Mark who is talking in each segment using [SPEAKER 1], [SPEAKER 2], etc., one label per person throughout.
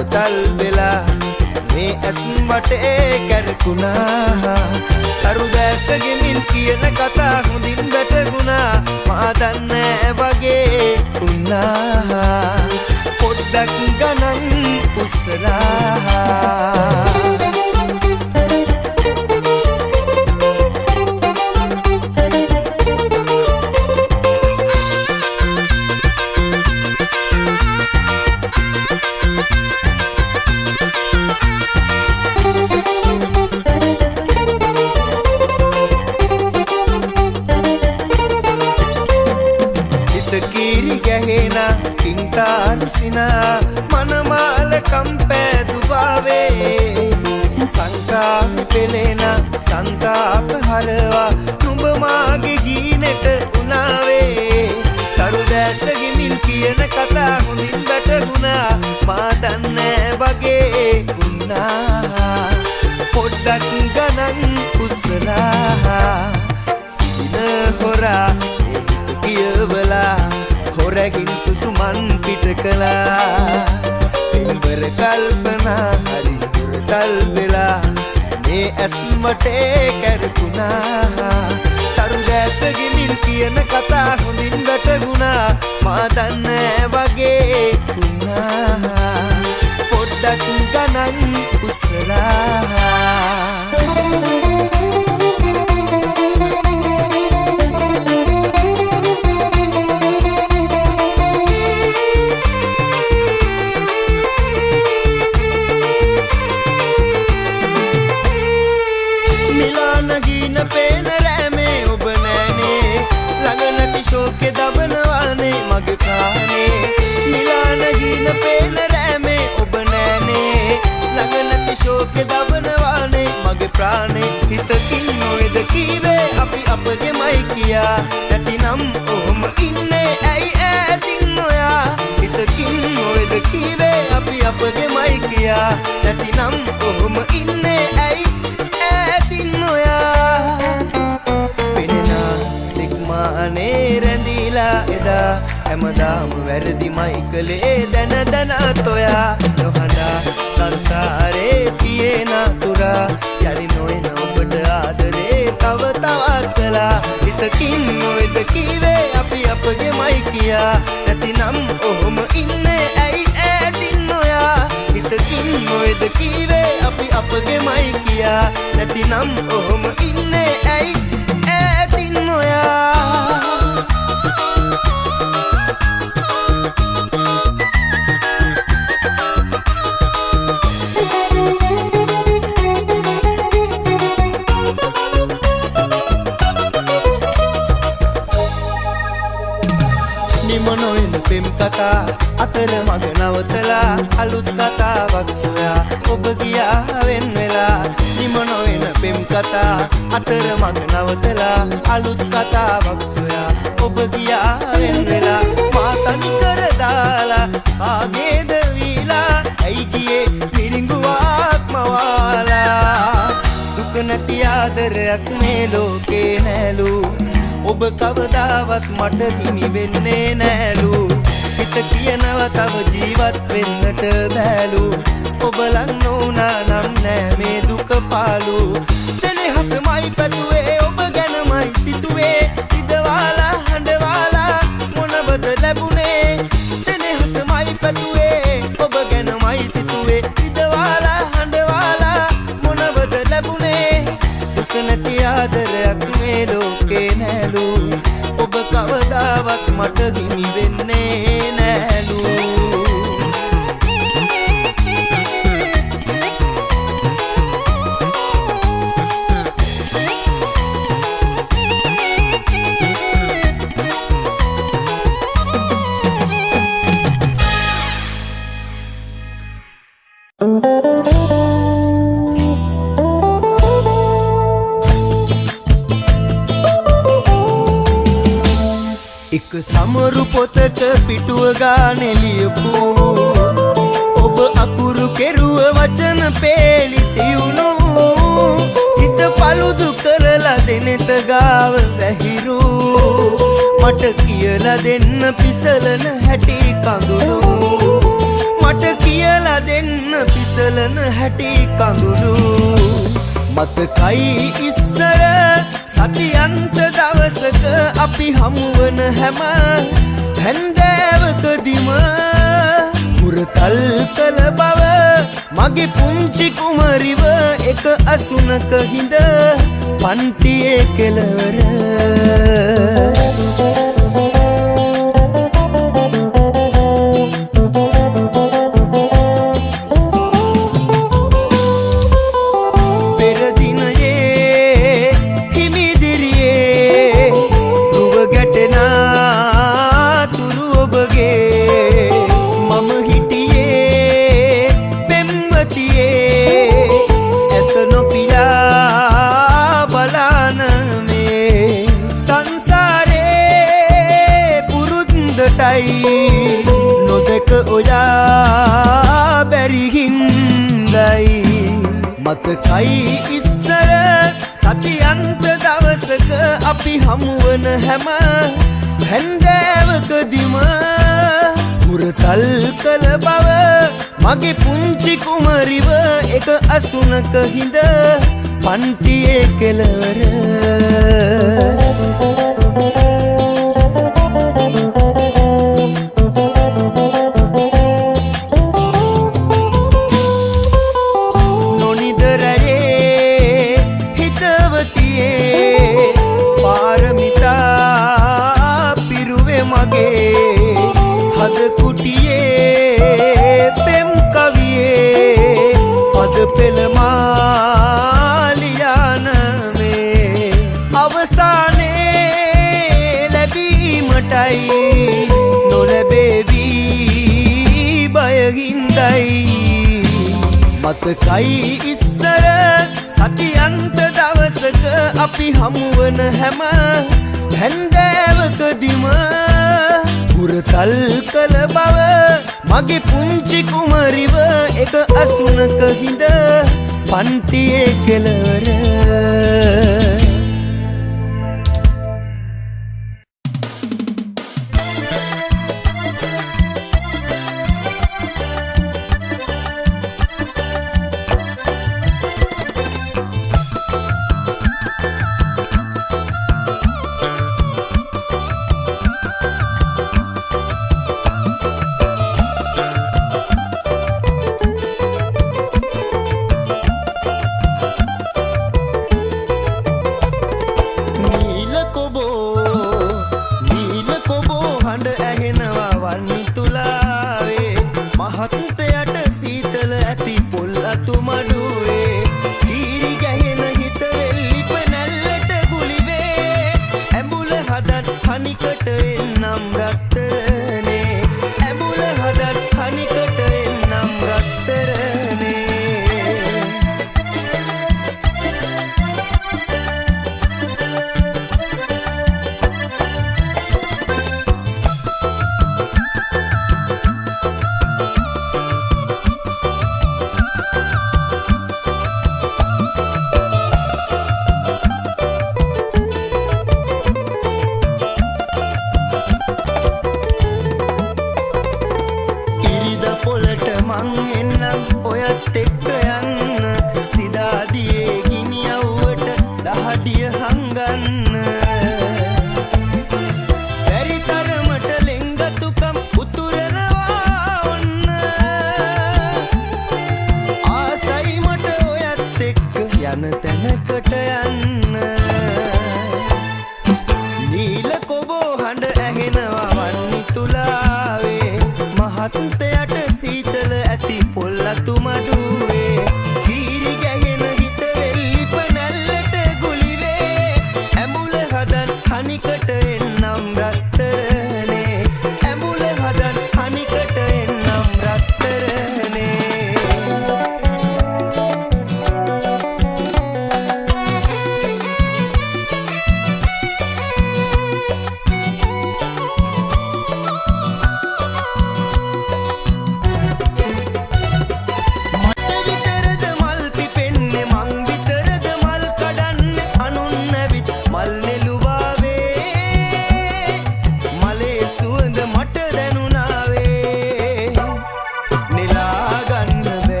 [SPEAKER 1] හුරතල් වෙලා මේ ඇස් වටේ කැරකුණා තරු දැස ගෙමින් කියන කතා හොඳින් වැටුණා මා දන්නේ වගේ උන්නා පොඩ්ඩක් ගණන් උස්සලා සිනා මනමාල කම්පැදුවාවේ සංකාප පෙළෙන සංතාප හරවා නුඹ මාගේ ගීනට උනාවේ තරු දැස ගෙමින් කියන කතා හොඳින් වැටුණා මා දන්නේ වගේ උන්නා පොඩ්ඩක් ගණන් උස්සලා සින හොරා කියවලා හොරගින් සුසුමන් පිට කළා පෙම්බර කල්පනා හරි හුරතල් වෙලා මේ ඇස් වටේ කැරකුණා තරු දැස ගෙමින් කියන කතා හොඳින් වැටුණා මා දන්නේ වගේ වුණා පොඩ්ඩක් ගණන් උස්සලා ශෝකේ දබනවානේ මගේ ප්‍රාණේ මිලාන ගින පේන රැමේ ඔබ නෑනේ ළඟ නැති ශෝකේ දබනවානේ මගේ ප්‍රාණේ හිතකින් නොවේද කීවේ අපි අපගේමයි කියා නැතිනම් ඔහොම ඉන්නේ ඇයි ඈතින් නොයා හිතකින් නොවේද කීවේ අපි අපගේමයි කියා නැතිනම් ඔහොම ඉන්නේ ඇයි ඈතින් නොයා අනේ රැඳීලා එදා හැමදාම වැරදිමයි කළේ දැන දැන තොයා නොහඬා සංසාරේ තියෙන තුරා යලි නොයන ඔබට ආදරේ තව තවත් කළා හිතකින් නොවේද කීවේ අපි අපගේමයි කියා නැතිනම් ඔහොම ඉන්නේ ඇයි ඈතින් නොයා හිතකින් නොවේද කීවේ අපි අපගේමයි කියා නැතිනම් ඔහොම ඉන්නේ ඇයි ඈතින් නොයා පෙම් කතා අතර මග නවතලා අලුත් කතාවක් සොයා ඔබ ගියා වෙන් වෙලා නිම නොවන පෙම් කතා අතර මග නවතලා අලුත් කතාවක් සොයා ඔබ ගියා වෙන් වෙලා මා තනි කර දාලා කාගේද වීලා ඇයි ගියේ මිරිඟුවක් මවාලා දුක නැති ආදරයක් මේ ලෝකේ නෑලු ඔබ කවදාවත් මට හිමි වෙන්නේ නෑලු හිත කියනවා තව ජීවත් වෙන්නට බෑලු ඔබ ලං නොවුනා නම් නෑ මේ දුක පාලු සෙනෙහසමයි පැතුවේ ඔබ ගැනමයි සිතුවේ ඉදවාලා හඬවාලා මොනවද ලැබුණේ සෙනෙහසමයි පැතුවේ ඔබ ගැනමයි සිතුවේ ඉදවාලා හඬවාලා මොනවද ලැබුණේ දුක නැති ආදරයක් මේ ලෝකේ නෑලු ඔබ කවදාවත් මට හිමි වෙන්නේ නෑලු එක සමරු පොතක පිටුව ගානේ ලියපු ඔබ අකුරු කෙරුව වචන පේලි තියුණු හිත පළුදු කරලා දෙනෙත ගාව වැහිරු මට කියලා දෙන්න පිසලන හැටි කඳුළු මට කියලා වෙන්න පිසලන හැටි කඳුළු මතකයි ඉස්සර සතියන්ත දවසක අපි හමුවන හැම හැන්දෑවකදිම පුරතල් කළ බව මගේ පුංචි කුමරිව එක අසුනක හිඳ පන්තියේ කෙළවර නොදක ඔයා බැරිහින්දයි මතකයි ඉස්සර සතියන්ත දවසක අපි හමුවන හැම හැන්දෑවකදිම පුරතල් කළ බව මගේ පුංචි කුමරිව එක අසුනක හිඳ පන්තියේ කෙළවර නොලැබේවී බයගින්දයි මතකයි ඉස්සර සතියන්ත දවසක අපි හමුවන හැම හැන්දෑවකදිම පුරතල් කළ බව මගේ පුංචි කුමරිව එක අසුනක හිඳ පන්තියේ කෙළවර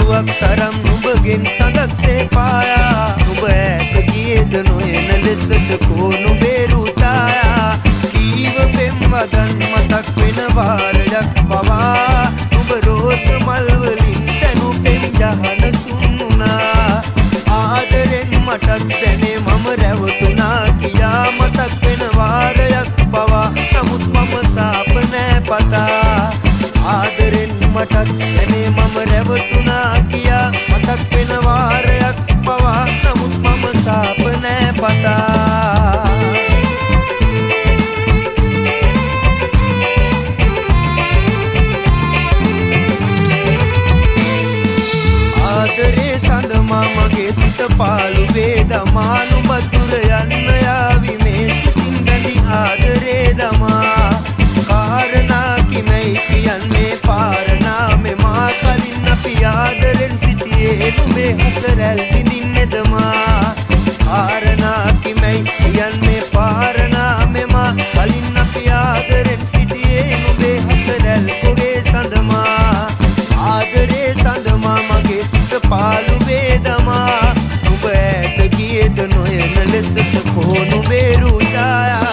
[SPEAKER 1] මලුවක් තරම් නුඹගෙන් සඳක්සේ පායා නුඹ ඈත ගියේද නොයන ලෙසට කෝ නුඹේ රුතායා කීව පෙම් වදන් මතක් වෙන වාරයක් පවා නුඹ රෝස මල් වලින් තනු පෙම් ජහන සුන්නුනා ආදරෙන් මටත් දැනේ මම රැවටුණා කියා මතක් වෙන වාරයක් පවා නමුත් මම සාප නෑ පතා ආදරෙන් මටත් දැනේ මම රැවටුණා කියා මතක් වෙන වාරයක් පවා නමුත් මම සාප නෑ පතා ආදරේ සඳමා මගේ සිත පාළු වේදමා නුඹ දුර යන්න යාවි මේ සිතින් බැඳි ආදරේ දමා කාරණා කිමයි කියන්නේ පාරණා මෙමා කලින් අපි ආදරෙන් සිටියේ නුඹේ හසරැල් විඳින්නේදමා කාරණා කිමයි කියන්නේ පාරණා මෙමා කලින් අපි ආදරෙන් සිටියේ නුඹේ හසරැල් කොගේ සඳමා ආදරේ සඳමා මගේ සිත පාළු වේදමා නුඹ ඈත ගියේද නොයන ලෙසට කෝ නුඹේ රුසායා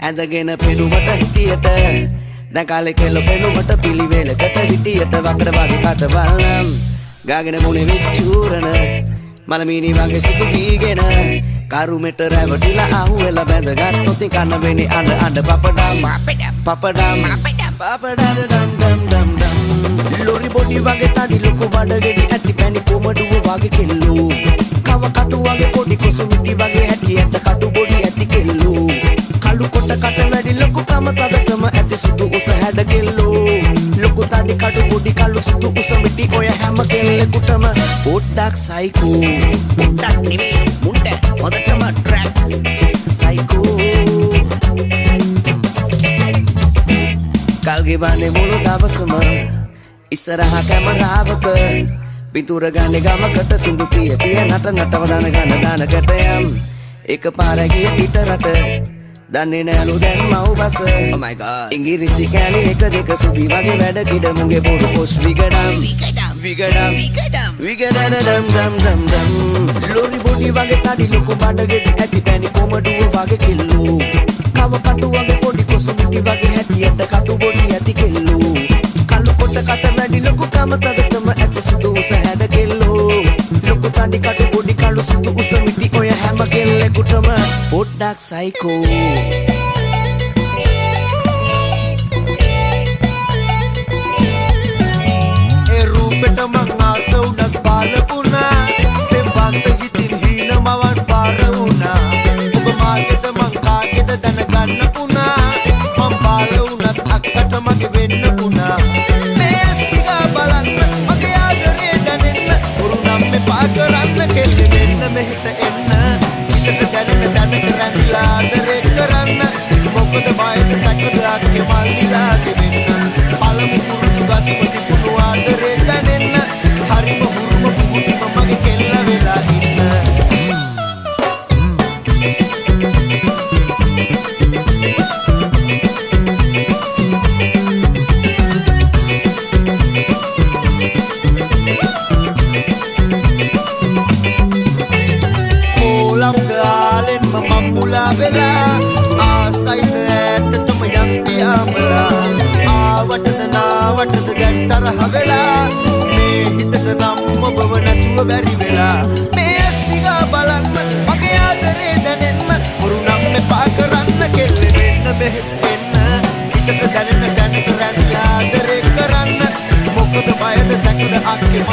[SPEAKER 1] ඇඳගෙන පෙනුමට හිටියට දැන් කාලේ කෙල්ල පෙනුමට පිළිවෙලකට හිටියට වකඩ වගේ කටවල්නම් ගාගෙන මුනේ විචූරන මලමීනි වගේ සිටු වීගෙන කරුමෙට රැවටිලා අහුවෙලා බැඳගත්තොත් කන වෙන්නේ අඬ අඬ පපඩම් පපඩම් පපඩම් ඩම් ඩම් ඩම් ඩම් ලොරි බොඩි වගේ තඩි ලොකු බඩගෙඩි ඇටි පැණි කොමඩුව වගේ කෙල්ලෝ කව කටු වගේ පොඩි කොසු මිටි වගේ හැටියට කටු බොඩි ඇති කෙල්ලෝ කළු කොට කට වැඩි ලොකු කම තදටම ඇති සුදු උස හැඩ කෙල්ලෝ ලොකු තඩි කටු බොඩි කළු සුදු උස මිටි ඔය හැම කෙල්ලෙකුටම පොඩ්ඩක් සයිකෝ පොඩ්ඩක් නෙමෙයි මුන්ට හොදටම ට්‍රැක් සයිකෝ කල් ගෙවන්නේ මුළු දවසම ඉස්සරහ කැමරාවක පිටුර ගන්නේ ගමකට සින්දු කිය නට නටව දාන ගන්න දාන කැටයම් එක පාර ගිය පිටරට දන්නේ නෑලු දැන් මව් බස oh my god ඉංග්‍රීසි කෑලි එක දෙක සුදි වගේ වැඩ කිඩ මුගේ බොරු පොස් විගඩම් විගඩම් ඩම් ඩම් ඩම් ඩම් ලොරි බොඩි වගේ තඩි ලොකු බඩගෙඩි ඇති පැණි කොමඩුව වගේ කෙල්ලෝ කව කටු වගේ පොඩි කොසු මිටි වගේ හැටියට කටු බොඩි ඇති කෙල්ලෝ කළු කොට කට වැඩි ලොකු කම තදටම ඇති සුදු උස හැඩ කෙල්ලෝ ලොකු තඩි කටු බොඩි කළු සුදු උස මිටි ඔය හැම කෙල්ලෙකුටම පොඩ්ඩක් සයිකෝ ඒ රූපෙට මං ආස උඩක් බාලපුණා මේ බන්ත හිතින් හීන මවන් පාර වුණා ඔබ මාගෙද මං කාගෙද දැනගන්න පුණා මං බාල වුණත් අක්කට මගේ වෙන්න පුණා මේ ඇස්තිකා බලන්න මගේ ආදරේ දැනෙන්න උරුනම් මේ පා කරන්න කෙල්ලෙ මෙන්න මෙහෙට එන්න හිතට දැනෙන දැනක රැඳිලා ආදරේ කරන්න ආසයිද ඇත්තටම යන්තියාමලා ආවටද නාවටද දැන් තරහ වෙලා මේ හිතට නම් ඔබව නැතුව බැරි වෙලා මේ ඇස් දිහා බලන්න මගේ ආදරේ දැනෙන්න හුරු නම් එපා කරන්න කෙල්ල වෙන්න මෙහෙට එන්න හිතට දැනෙන දැනට රැඳිලා ආදරේ කරන්න මොකද බයද සැකද අක්කේ